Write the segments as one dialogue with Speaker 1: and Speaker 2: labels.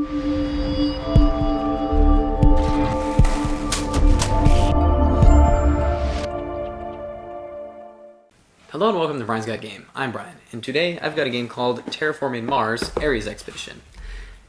Speaker 1: Hello and welcome to Brian's Got Game. I'm Brian, and today I've got a game called Terraforming Mars Ares Expedition.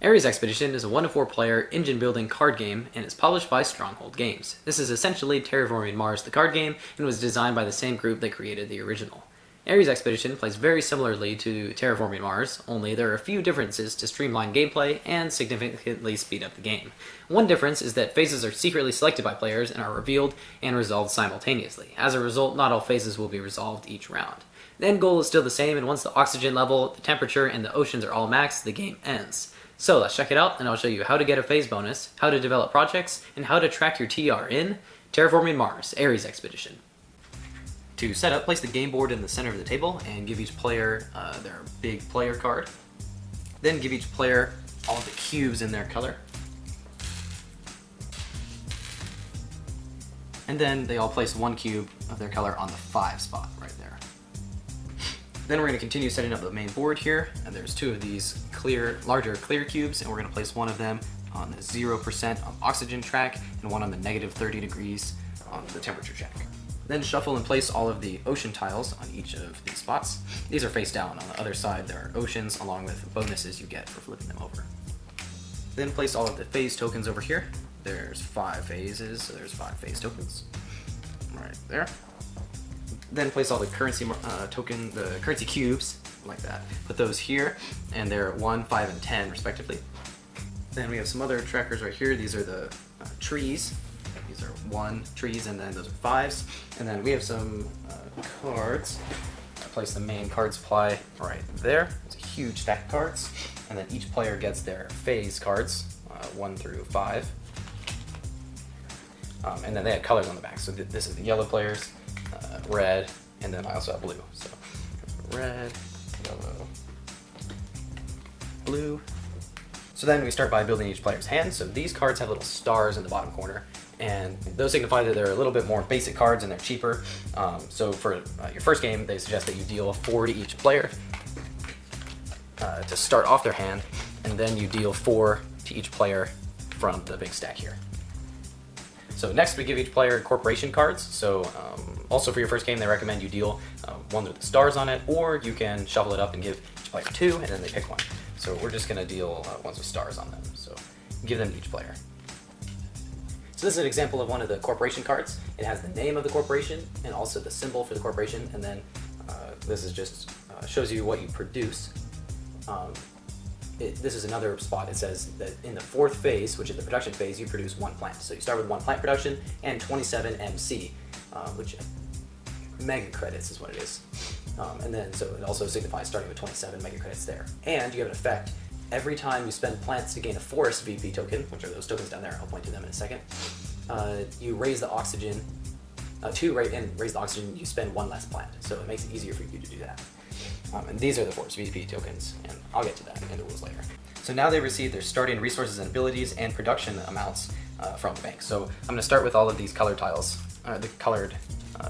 Speaker 1: Ares Expedition is a 1 to 4 player engine building card game and is published by Stronghold Games. This is essentially Terraforming Mars the card game and was designed by the same group that created the original. Ares Expedition plays very similarly to Terraforming Mars, only there are a few differences to streamline gameplay and significantly speed up the game. One difference is that phases are secretly selected by players and are revealed and resolved simultaneously. As a result, not all phases will be resolved each round. The end goal is still the same, and once the oxygen level, the temperature, and the oceans are all maxed, the game ends. So let's check it out, and I'll show you how to get a phase bonus, how to develop projects, and how to track your TR in Terraforming Mars Ares Expedition. To set up, place the game board in the center of the table and give each player their big player card. Then give each player all of the cubes in their color. And then they all place 1 cube of their color on the 5 spot right there. Then we're going to continue setting up the main board here, and there's 2 of these larger clear cubes, and we're going to place 1 of them on the 0% on oxygen track and 1 on the negative 30 degrees on the temperature track. Then shuffle and place all of the ocean tiles on each of these spots. These are face down. On the other side there are oceans along with bonuses you get for flipping them over. Then place all of the phase tokens over here. There's 5 phases, so there's 5 phase tokens. Right there. Then place all the currency currency cubes, like that. Put those here, and they're 1, 5, and 10 respectively. Then we have some other trackers right here. These are the trees. These are 1 trees, and then those are 5s. And then we have some cards. I place the main card supply right there. It's a huge stack of cards. And then each player gets their phase cards, 1 through 5. And then they have colors on the back. So this is the yellow players, red, and then I also have blue. So red, yellow, blue. So then we start by building each player's hand. So these cards have little stars in the bottom corner, and those signify that they're a little bit more basic cards and they're cheaper. So for your first game, they suggest that you deal 4 to each player to start off their hand, and then you deal 4 to each player from the big stack here. So next we give each player corporation cards. So also for your first game, they recommend you deal 1 with the stars on it, or you can shuffle it up and give each player 2, and then they pick 1. So we're just going to deal ones with stars on them. So give them to each player. So this is an example of one of the corporation cards. It has the name of the corporation and also the symbol for the corporation, and then this is just shows you what you produce. This is another spot. It says that in the 4th phase, which is the production phase, you produce 1 plant. So you start with 1 plant production and 27 MC, which mega credits is what it is. And then so it also signifies starting with 27 mega credits there. And you have an effect. Every time you spend plants to gain a forest VP token, which are those tokens down there, I'll point to them in a second, you raise the oxygen, raise the oxygen, you spend 1 less plant. So it makes it easier for you to do that. And these are the forest VP tokens, and I'll get to that in the rules later. So now they receive their starting resources and abilities and production amounts from the bank. So I'm going to start with all of these color tiles, the colored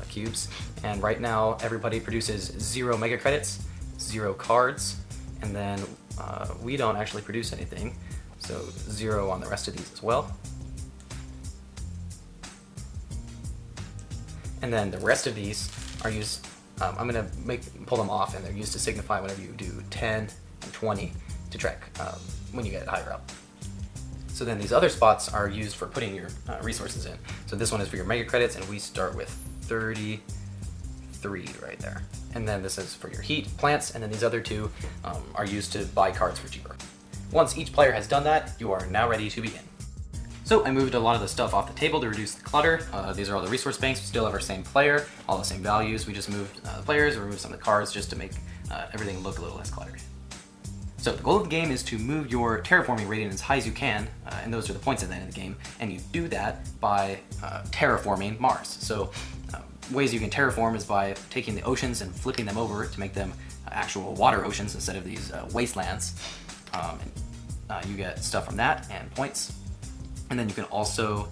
Speaker 1: cubes, and right now everybody produces 0 mega credits, 0 cards, and then we don't actually produce anything, so 0 on the rest of these as well. And then the rest of these are used, I'm going to pull them off, and they're used to signify whenever you do 10 and 20 to track when you get higher up. So then these other spots are used for putting your resources in. So this one is for your mega credits, and we start with 33 right there. And then this is for your heat, plants, and then these other 2 are used to buy cards for cheaper. Once each player has done that, you are now ready to begin. So I moved a lot of the stuff off the table to reduce the clutter. These are all the resource banks. We still have our same player, all the same values. We just moved the players, removed some of the cards just to make everything look a little less cluttered. So the goal of the game is to move your terraforming rating as high as you can, and those are the points at the end of the game, and you do that by terraforming Mars. So ways you can terraform is by taking the oceans and flipping them over to make them actual water oceans instead of these wastelands. You get stuff from that and points. And then you can also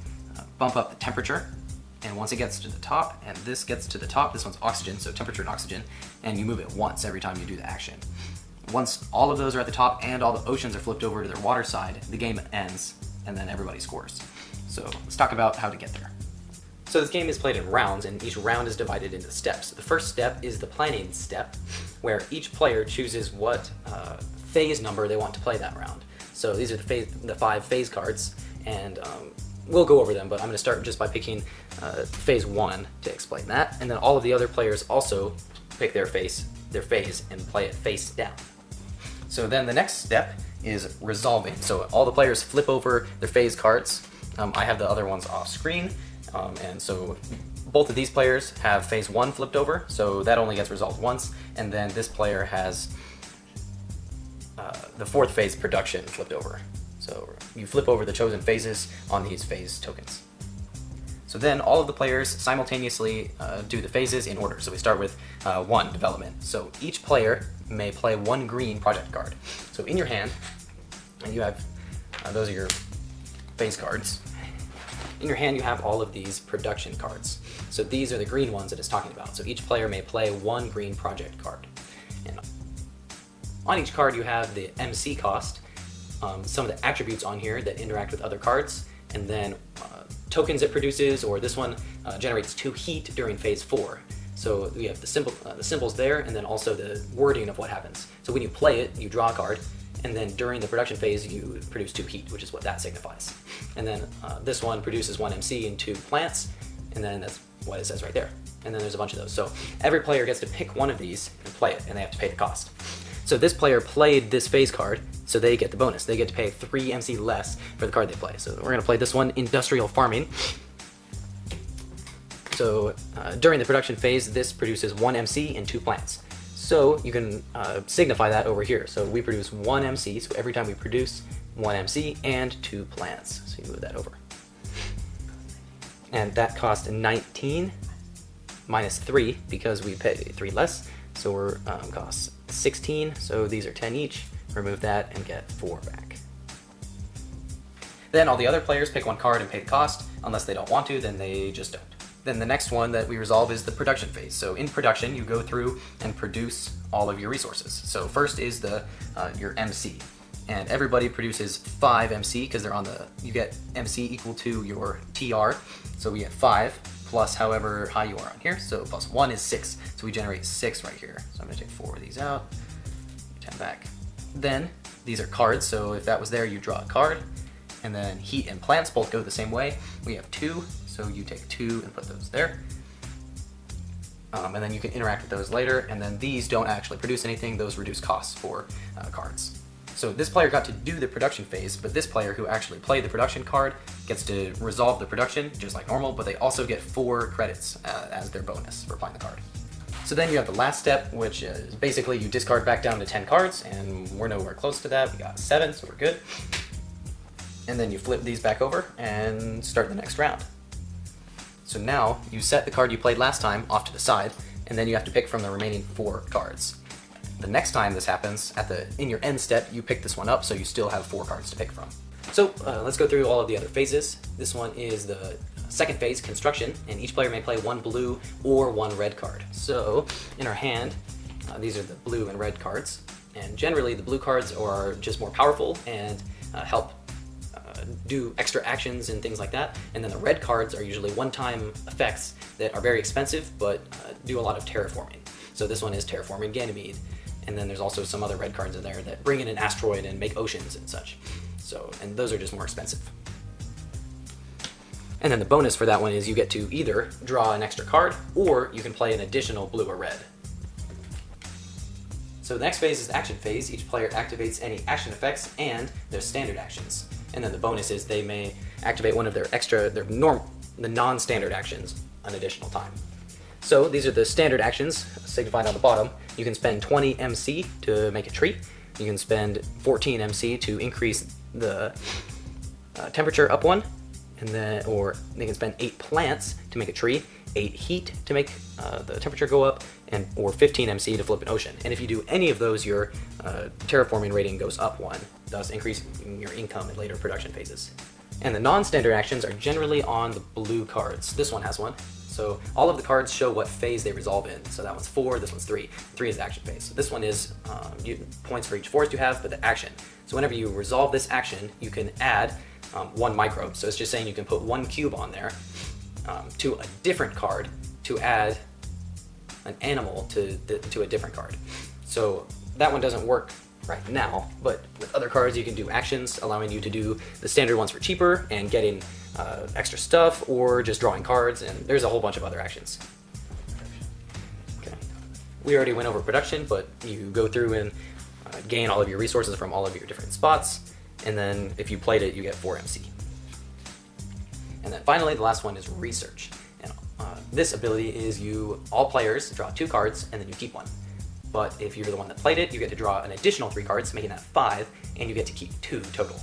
Speaker 1: bump up the temperature, and once it gets to the top, and this gets to the top, this one's oxygen, so temperature and oxygen, and you move it once every time you do the action. once all of those are at the top and all the oceans are flipped over to their water side, the game ends, and then everybody scores. So let's talk about how to get there. So this game is played in rounds, and each round is divided into steps. The first step is the planning step, where each player chooses what phase number they want to play that round. So these are the 5 phase cards, and we'll go over them, but I'm going to start just by picking phase 1 to explain that, and then all of the other players also pick their phase and play it face down. So then the next step is resolving. So all the players flip over their phase cards. I have the other ones off screen, and so both of these players have phase 1 flipped over, so that only gets resolved once, and then this player has the 4th phase production flipped over. So you flip over the chosen phases on these phase tokens. So then all of the players simultaneously do the phases in order. So we start with 1, development. So each player may play 1 green project card. So in your hand, and you have, those are your phase cards. In your hand you have all of these production cards. So these are the green ones that it's talking about. So each player may play 1 green project card. And on each card you have the MC cost, some of the attributes on here that interact with other cards, and then tokens it produces, or this one generates 2 heat during phase 4. So we have the symbols there, and then also the wording of what happens. So when you play it, you draw a card, and then during the production phase you produce 2 heat, which is what that signifies. And then this one produces 1 MC and 2 plants, and then that's what it says right there. And then there's a bunch of those. So every player gets to pick one of these and play it, and they have to pay the cost. So this player played this phase card, so they get the bonus. They get to pay 3 MC less for the card they play. So we're going to play this one, Industrial Farming. So during the production phase, this produces 1 MC and 2 plants. So you can signify that over here. So we produce 1 MC, so every time we produce 1 MC and 2 plants. So you move that over. And that cost 19 minus 3 because we pay 3 less. So we're costs 16, so these are 10 each. Remove that and get 4 back. Then all the other players pick 1 card and pay the cost. Unless they don't want to, then they just don't. Then the next one that we resolve is the production phase. So in production, you go through and produce all of your resources. So first is your MC. And everybody produces 5 MC because they're on you get MC equal to your TR. So we get 5 plus however high you are on here. So plus 1 is 6. So we generate 6 right here. So I'm going to take 4 of these out, 10 back. Then these are cards. So if that was there, you draw a card. And then heat and plants both go the same way. We have 2, so you take 2 and put those there. And then you can interact with those later. And then these don't actually produce anything. Those reduce costs for cards. So this player got to do the production phase, but this player who actually played the production card gets to resolve the production just like normal, but they also get 4 credits as their bonus for playing the card. So then you have the last step, which is basically you discard back down to 10 cards, and we're nowhere close to that. We got 7, so we're good. And then you flip these back over and start the next round. So now you set the card you played last time off to the side, and then you have to pick from the remaining 4 cards. The next time this happens, in your end step, you pick this one up, so you still have 4 cards to pick from. So let's go through all of the other phases. This one is the second phase, construction, and each player may play 1 blue or 1 red card. So in our hand, these are the blue and red cards, and generally the blue cards are just more powerful and help do extra actions and things like that, and then the red cards are usually one-time effects that are very expensive but do a lot of terraforming. So this one is Terraforming Ganymede, and then there's also some other red cards in there that bring in an asteroid and make oceans and such. So, and those are just more expensive. And then the bonus for that one is you get to either draw an extra card, or you can play an additional blue or red. So the next phase is the action phase. Each player activates any action effects and their standard actions. And then the bonus is they may activate one of the non-standard actions an additional time. So these are the standard actions signified on the bottom. You can spend 20 MC to make a tree. You can spend 14 MC to increase the temperature up 1, and then, or they can spend 8 plants to make a tree, 8 heat to make the temperature go up, or 15 MC to flip an ocean. And if you do any of those, your terraforming rating goes up 1, thus increasing your income in later production phases. And the non-standard actions are generally on the blue cards. This one has one. So all of the cards show what phase they resolve in. So that one's 4, this one's 3. 3 is the action phase. So this one is points for each forest you have, but the action. So whenever you resolve this action, you can add 1 microbe. So it's just saying you can put 1 cube on there to a different card to add an animal to a different card. So that one doesn't work right now, but with other cards you can do actions allowing you to do the standard ones for cheaper and getting extra stuff, or just drawing cards, and there's a whole bunch of other actions. Okay. We already went over production, but you go through and gain all of your resources from all of your different spots, and then if you played it, you get 4 MC. And then finally, the last one is research. And this ability is all players draw 2 cards, and then you keep 1. But if you're the one that played it, you get to draw an additional 3 cards, making that 5, and you get to keep 2 total.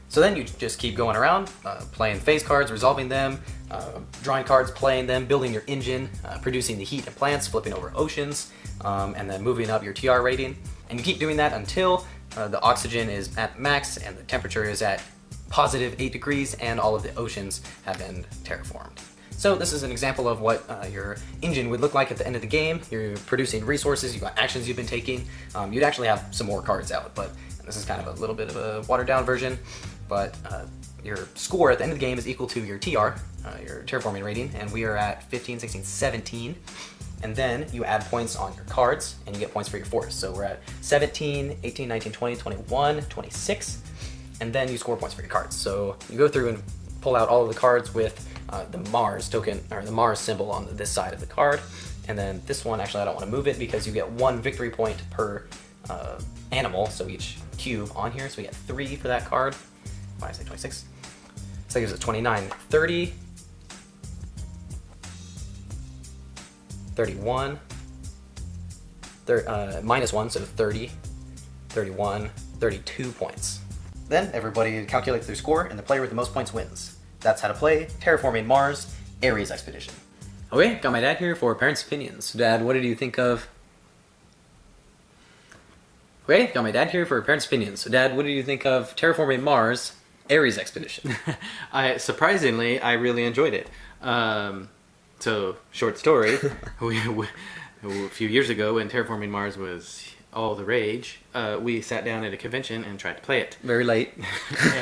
Speaker 1: So then you just keep going around, playing phase cards, resolving them, drawing cards, playing them, building your engine, producing the heat and plants, flipping over oceans, and then moving up your TR rating. And you keep doing that until the oxygen is at max and the temperature is at positive 8 degrees and all of the oceans have been terraformed. So this is an example of what your engine would look like at the end of the game. You're producing resources, you've got actions you've been taking. You'd actually have some more cards out, but this is kind of a little bit of a watered down version. But your score at the end of the game is equal to your TR, your terraforming rating, and we are at 15, 16, 17. And then you add points on your cards, and you get points for your forest. So we're at 17, 18, 19, 20, 21, 26, and then you score points for your cards. So you go through and pull out all of the cards with the Mars token, or the Mars symbol on this side of the card. And then this one, actually I don't want to move it because you get 1 victory point per animal, so each cube on here. So we get 3 for that card. Why did I say 26? So that gives us 29, 30, 31, minus 1, so 30, 31, 32 points. Then everybody calculates their score, and the player with the most points wins. That's how to play Terraforming Mars Ares Expedition. Okay, got my dad here for Parents' Opinions. Dad, what did you think of... Okay, got my dad here for Parents' Opinions. So Dad, what did you think of Terraforming Mars Ares Expedition?
Speaker 2: Surprisingly, I really enjoyed it. So, short story, a few years ago when Terraforming Mars was all the rage, we sat down at a convention and tried to play it.
Speaker 1: Very late.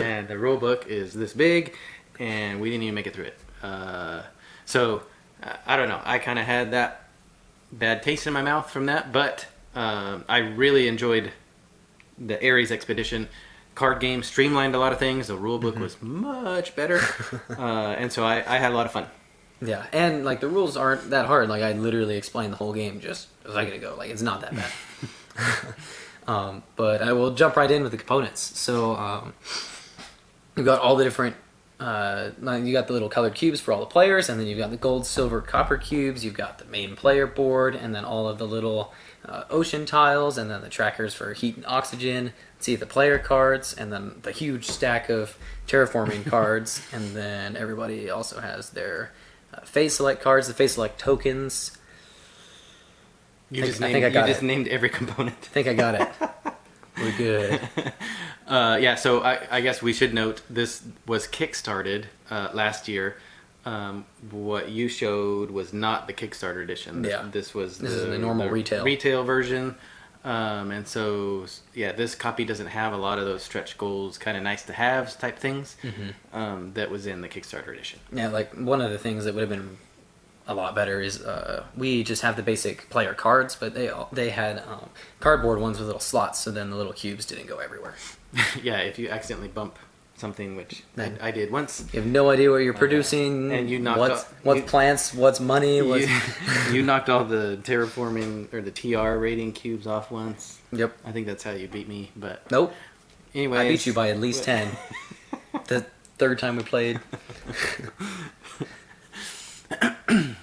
Speaker 2: And the rule book is this big, and we didn't even make it through it. So, I don't know. I kind of had that bad taste in my mouth from that, but I really enjoyed the Ares Expedition. Card game streamlined a lot of things. The rule book was much better, and so I had a lot of fun.
Speaker 1: Yeah, and like the rules aren't that hard. Like I literally explained the whole game just a second ago. Like it's not that bad. But I will jump right in with the components. So you've got all the different. You got the little colored cubes for all the players, and then you've got the gold, silver, copper cubes. You've got the main player board, and then all of the little ocean tiles, and then the trackers for heat and oxygen. See the player cards, and then the huge stack of terraforming cards, and then everybody also has their phase select cards, the phase select tokens.
Speaker 2: You just named every component.
Speaker 1: I think I got it. We're good.
Speaker 2: Yeah, so I guess we should note this was kickstarted last year. What you showed was not the Kickstarter edition. This is
Speaker 1: the normal
Speaker 2: retail version. And so, yeah, this copy doesn't have a lot of those stretch goals, kind of nice to haves type things that was in the Kickstarter edition.
Speaker 1: Yeah, like one of the things that would have been a lot better is we just have the basic player cards, but they had cardboard ones with little slots, so then the little cubes didn't go everywhere.
Speaker 2: Yeah, if you accidentally bump something, which I did once.
Speaker 1: You have no idea what you're producing,
Speaker 2: and you knocked
Speaker 1: what's plants, what's money.
Speaker 2: You knocked all the terraforming or the TR rating cubes off once.
Speaker 1: Yep.
Speaker 2: I think that's how you beat me, but...
Speaker 1: Nope.
Speaker 2: Anyway,
Speaker 1: I beat you by at least 10. The third time we played.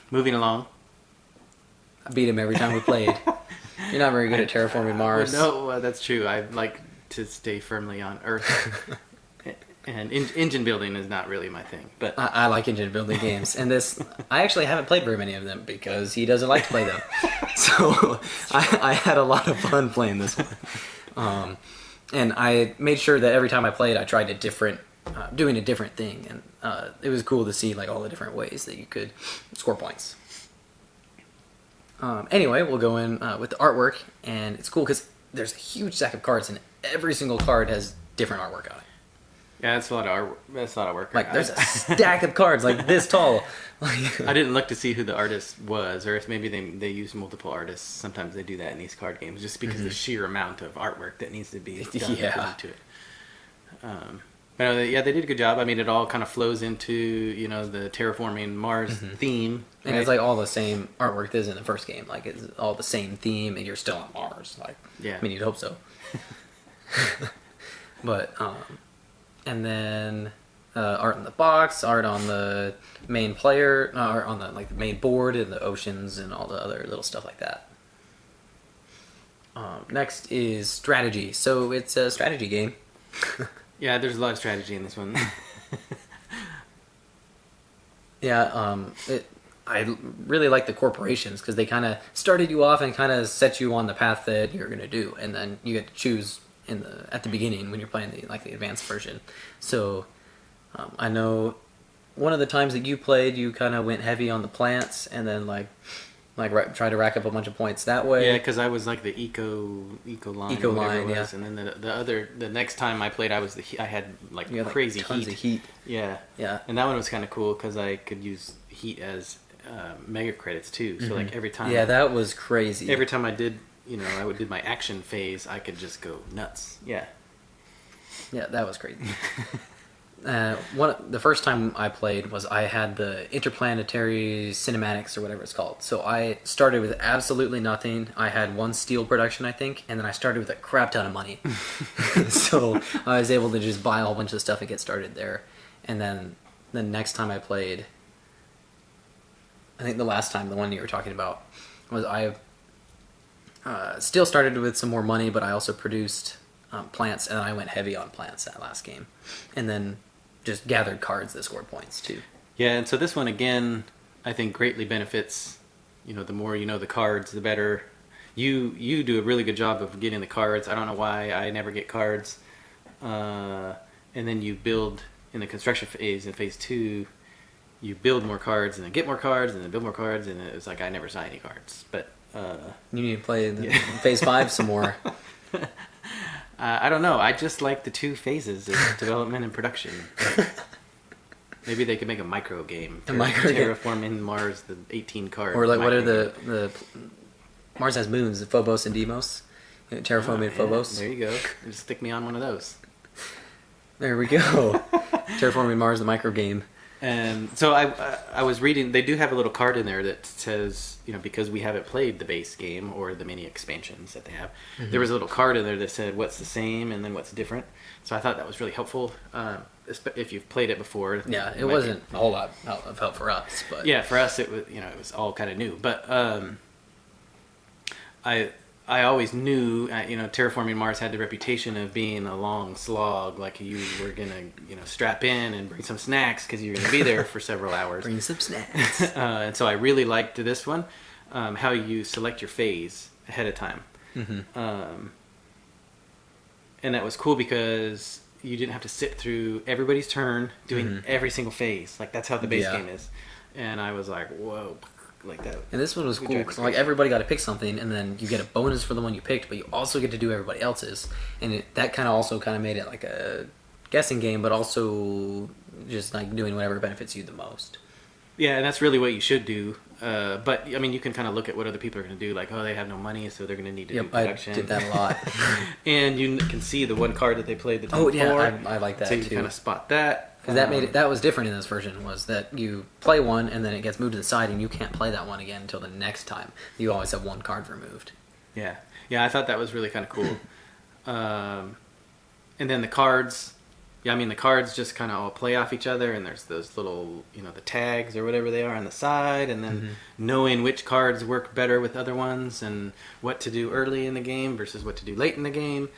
Speaker 2: Moving along.
Speaker 1: I beat him every time we played. You're not very good at terraforming Mars.
Speaker 2: No, that's true. I like to stay firmly on Earth. And engine building is not really my thing, but
Speaker 1: I like engine building games, and I actually haven't played very many of them because he doesn't like to play them. So I had a lot of fun playing this one, and I made sure that every time I played, I tried a different doing a different thing, and it was cool to see like all the different ways that you could score points. Anyway, we'll go in with the artwork, and it's cool because there's a huge stack of cards, and every single card has different artwork on it.
Speaker 2: Yeah, that's a lot of art. That's a lot of work.
Speaker 1: Like there's a stack of cards like this tall.
Speaker 2: I didn't look to see who the artist was, or if maybe they use multiple artists. Sometimes they do that in these card games, just because the sheer amount of artwork that needs to be done to it. But yeah, they did a good job. I mean, it all kind of flows into the Terraforming Mars theme,
Speaker 1: and
Speaker 2: right?
Speaker 1: it's like all the same artwork as in the first game. Like it's all the same theme, and you're still on Mars. Like,
Speaker 2: yeah,
Speaker 1: I mean, you'd hope so. But and then art in the box, art on the main player, art on the the main board and the oceans and all the other little stuff like that. Next is strategy. So it's a strategy game.
Speaker 2: Yeah, there's a lot of strategy in this one.
Speaker 1: Yeah, I really like the corporations because they kind of started you off and kind of set you on the path that you're going to do, and then you get to choose at the beginning when you're playing the advanced version. So I know one of the times that you played, you kind of went heavy on the plants, and then try to rack up a bunch of points that way.
Speaker 2: Yeah, because I was like the eco line,
Speaker 1: yeah.
Speaker 2: And then the next time I played, I had crazy
Speaker 1: tons of heat.
Speaker 2: Yeah,
Speaker 1: yeah.
Speaker 2: And that one was kind of cool because I could use heat as mega credits too. So like every time.
Speaker 1: Yeah, that was crazy.
Speaker 2: Every time I did, I did my action phase, I could just go nuts. Yeah.
Speaker 1: Yeah, that was crazy. The first time I played was I had the interplanetary cinematics or whatever it's called. So I started with absolutely nothing. I had one steel production, I think, and then I started with a crap ton of money. So I was able to just buy a whole bunch of stuff and get started there. And then the next time I played, I think the last time, the one you were talking about, was I still started with some more money, but I also produced plants, and I went heavy on plants that last game. And then just gathered cards that scored points too.
Speaker 2: Yeah, and so this one again, I think greatly benefits. The more you know the cards, the better. You do a really good job of getting the cards. I don't know why I never get cards. And then you build in the construction phase. In phase 2, you build more cards and then get more cards and then build more cards, and it was like I never saw any cards. But
Speaker 1: you need to play phase 5 some more.
Speaker 2: I don't know. I just like the 2 phases of development and production. Maybe they could make a micro game. Terraforming Mars, the 18 card.
Speaker 1: Or like what are the Mars has moons, Phobos and Deimos. Terraforming Phobos.
Speaker 2: There you go. Just stick me on one of those.
Speaker 1: There we go. Terraforming Mars, the micro game.
Speaker 2: And so I was reading, they do have a little card in there that says, because we haven't played the base game or the mini expansions that they have, there was a little card in there that said what's the same and then what's different. So I thought that was really helpful if you've played it before.
Speaker 1: Yeah, it wasn't a whole lot of help for us, but
Speaker 2: yeah, for us it was it was all kind of new. But I always knew, Terraforming Mars had the reputation of being a long slog. Like you were gonna, strap in and bring some snacks because you're gonna be there for several hours.
Speaker 1: Bring some snacks.
Speaker 2: And so I really liked this one, how you select your phase ahead of time. And that was cool because you didn't have to sit through everybody's turn doing every single phase. Like that's how the base game is. And I was like, whoa. Like that.
Speaker 1: And this one was cool because everybody got to pick something, and then you get a bonus for the one you picked, but you also get to do everybody else's, and that kind of made it like a guessing game, but also just like doing whatever benefits you the most.
Speaker 2: Yeah, and that's really what you should do. But I mean, you can kind of look at what other people are going to do, like they have no money, so they're going to need to do production.
Speaker 1: I did that a lot.
Speaker 2: And you can see the one card that they played the time before.
Speaker 1: Yeah, I like that
Speaker 2: so you
Speaker 1: too.
Speaker 2: can kind of spot that.
Speaker 1: Because that was different in this version, was that you play one and then it gets moved to the side and you can't play that one again until the next time. You always have one card removed.
Speaker 2: Yeah, I thought that was really kind of cool. And then the cards, the cards just kind of all play off each other, and there's those little, the tags or whatever they are on the side, and then knowing which cards work better with other ones and what to do early in the game versus what to do late in the game.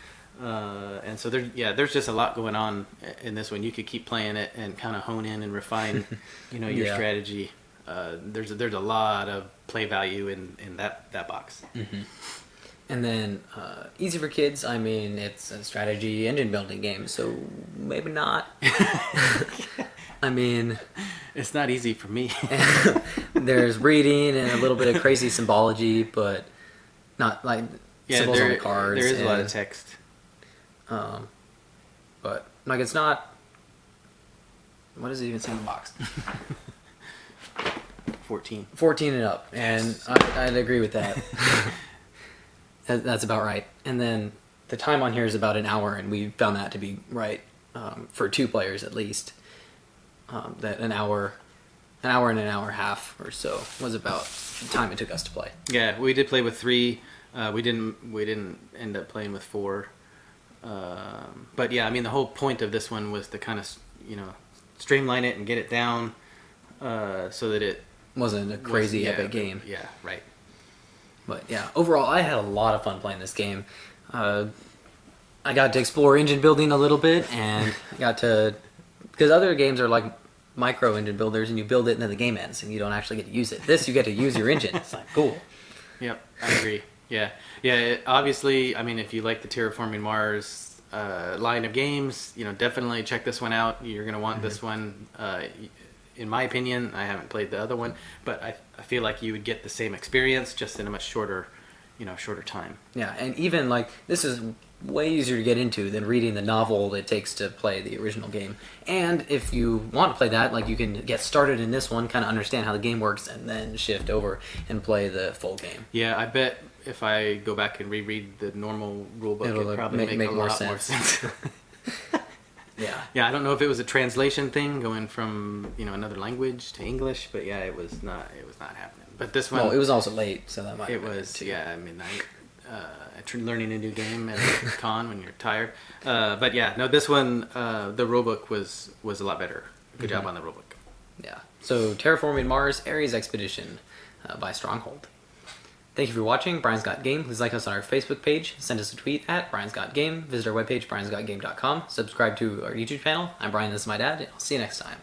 Speaker 2: And so there's just a lot going on in this one. You could keep playing it and kind of hone in and refine, your strategy. There's a lot of play value in that box.
Speaker 1: And then easy for kids. I mean, it's a strategy engine building game, so maybe not. I mean,
Speaker 2: it's not easy for me.
Speaker 1: there's reading and a little bit of crazy symbology, but not like symbols on the cards.
Speaker 2: There is a lot of text.
Speaker 1: But like it's not. What does it even say in the box?
Speaker 2: 14.
Speaker 1: 14 and up, and I'd agree with that. That's about right. And then the time on here is about an hour, and we found that to be right for 2 players at least. That an hour and an hour and a half or so was about the time it took us to play.
Speaker 2: Yeah, we did play with 3. We didn't end up playing with 4. But yeah, I mean the whole point of this one was to kind of streamline it and get it down so that it
Speaker 1: wasn't a crazy epic game.
Speaker 2: Yeah, right.
Speaker 1: But yeah, overall, I had a lot of fun playing this game. I got to explore engine building a little bit, and got to... Because other games are like micro engine builders, and you build it and then the game ends, and you don't actually get to use it. This, you get to use your engine. It's like, cool.
Speaker 2: Yep, I agree. Yeah. Obviously, I mean, if you like the Terraforming Mars line of games, definitely check this one out. You're going to want this one. In my opinion, I haven't played the other one, but I feel like you would get the same experience just in a much shorter time.
Speaker 1: Yeah, and even like this is way easier to get into than reading the novel it takes to play the original game. And if you want to play that, like you can get started in this one, kind of understand how the game works, and then shift over and play the full game.
Speaker 2: Yeah, I bet if I go back and reread the normal rulebook, it'll probably make a lot more sense. Yeah, I don't know if it was a translation thing going from another language to English, but yeah, it was not happening. But this one,
Speaker 1: well, it was also late, so that might.
Speaker 2: It was too. Yeah, I mean, learning a new game at a con when you're tired. But yeah, no, this one, the rulebook was a lot better. Good job on the rulebook.
Speaker 1: Yeah. So Terraforming Mars Ares Expedition by Stronghold. Thank you for watching. Brian's Got Game. Please like us on our Facebook page. Send us a tweet at Brian's Got Game. Visit our webpage, briansgotgame.com. Subscribe to our YouTube channel. I'm Brian. This is my dad. I'll see you next time.